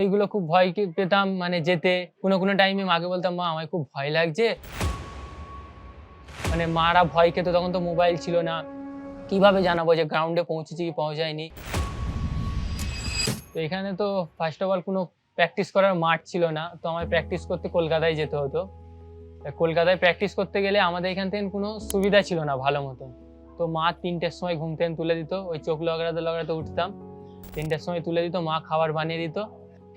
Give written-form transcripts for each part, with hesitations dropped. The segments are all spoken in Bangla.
এইগুলো খুব ভয় পেতাম মানে যেতে। কোনো টাইমে মাকে বলতাম, "মা আমার খুব ভয় লাগছে।" মানে মারা ভয় খেত, তখন তো মোবাইল ছিল না। কিভাবে জানাবো যে গ্রাউন্ডে পৌঁছেছি কি পৌঁছায়নি? তো এখানে তো ফার্স্ট অফ অল কোনো প্র্যাকটিস করার মাঠ ছিল না। তো আমায় প্র্যাকটিস করতে কলকাতায় যেতে হতো। কলকাতায় প্র্যাকটিস করতে গেলে আমাদের এখান থেকে কোনো সুবিধা ছিল না ভালো মতন। তো মা ৩টের সময় ঘুম থেকে তুলে দিত। ওই চোখ লগড়াতে উঠতাম। ৩টের সময় তুলে দিত, মা খাবার বানিয়ে দিত।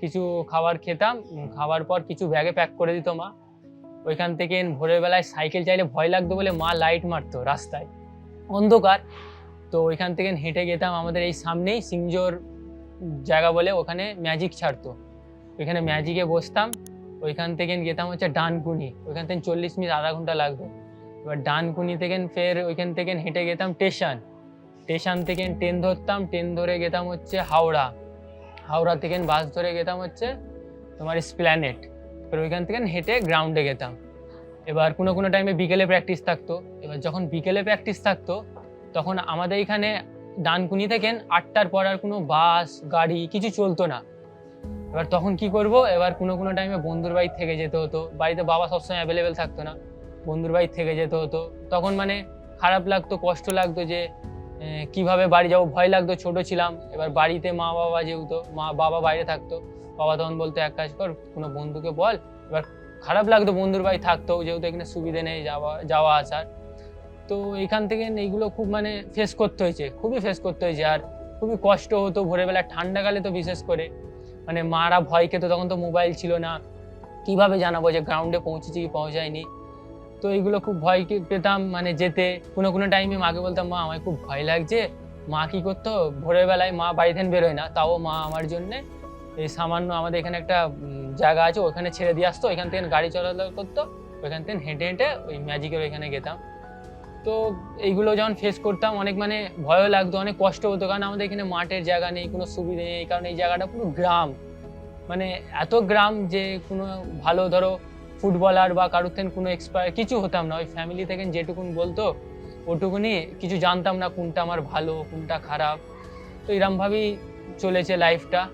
কিছু খাবার খেতাম। খাওয়ার পর কিছু ব্যাগে প্যাক করে দিত মা। ওইখান থেকে ভোরের বেলায় সাইকেল চাইলে ভয় লাগতো বলে মা লাইট মারতো রাস্তায়। অন্ধকার। তো ওইখান থেকে হেঁটে যেতাম আমাদের এই সামনেই সিংজোর জায়গা বলে, ওখানে ম্যাজিক ছাড়তো। ওইখানে ম্যাজিকে বসতাম। ওইখান থেকে যেতাম হচ্ছে ডানকুনি। ওইখান থেকে ৪০ মিনিট আধা ঘন্টা লাগতো। এবার ডানকুনি থেকে ফের ওইখান থেকে হেঁটে যেতাম স্টেশন। স্টেশন থেকে ট্রেন ধরতাম। ট্রেন ধরে যেতাম হচ্ছে হাওড়া। হাওড়া থেকে বাস ধরে যেতাম হচ্ছে তোমার এসপ্ল্যানেড। এবার ওইখান থেকে হেঁটে গ্রাউন্ডে যেতাম। এবার কোনো টাইমে বিকেলে প্র্যাকটিস থাকতো। এবার যখন বিকেলে প্র্যাকটিস থাকতো তখন আমাদের এখানে ডানকুনি থেকে ৮টার পর আর কোনো বাস গাড়ি কিছু চলতো না। এবার তখন কি করব, এবার কোনো টাইমে বন্ধুর বাড়ি থেকে যেতে হতো। বাড়িতে বাবা সবসময় অ্যাভেলেবেল থাকতো না, বন্ধুর বাড়ি থেকে যেতে হতো। তখন মানে খারাপ লাগতো, কষ্ট লাগতো যে কিভাবে বাড়ি যাবো, ভয় লাগতো, ছোট ছিলাম। এবার বাড়িতে মা বাবা যেহেতু বাবা বাইরে থাকতো, বাবা তখন বলতো এক কাজ কর, কোনো বন্ধুকে বল। এবার খারাপ লাগতো, বন্ধুর বাড়ি থাকতো যেহেতু এখানে সুবিধে নেই যাওয়া আসার। তো এখান থেকে এইগুলো খুব মানে ফেস করতে হয়েছে, খুবই ফেস করতে হয়েছে। আর খুবই কষ্ট হতো ভোরবেলা, ঠান্ডাকালে তো বিশেষ করে। মানে মারা ভয় খেত, তখন তো মোবাইল ছিল না। কিভাবে জানাবো যে গ্রাউন্ডে পৌঁছেছি কি পৌঁছায়নি? তো এইগুলো খুব ভয় পেতাম মানে যেতে। কোনো টাইমে মাকে বলতাম, "মা আমার খুব ভয় লাগছে।" মা কি করতো, ভোরের বেলায় মা বাড়ি থেকে বেরোয় না, তাও মা আমার জন্যে এই সামান্য আমাদের এখানে একটা জায়গা আছে, ওখানে ছেড়ে দিয়ে আসতো। ওইখান থেকে গাড়ি চলাচল করতো। ওইখান থেকে হেঁটে ওই ম্যাজিকের ওইখানে যেতাম। তো এইগুলো যখন ফেস করতাম অনেক মানে ভয়ও লাগতো, অনেক কষ্ট হতো। কারণ আমাদের এখানে মাঠের জায়গা নেই, কোনো সুবিধে নেই। কারণ এই জায়গাটা পুরো গ্রাম। মানে এত গ্রাম যে কোনো ভালো ধরো ফুটবলার বা কারোর থেকে কোনো এক্সপায়ার কিছু হতাম না। ওই ফ্যামিলি থেকে যেটুকুন বলতো ওটুকুনি, কিছু জানতাম না কোনটা আমার ভালো কোনটা খারাপ। তো এরমভাবেই চলেছে লাইফটা।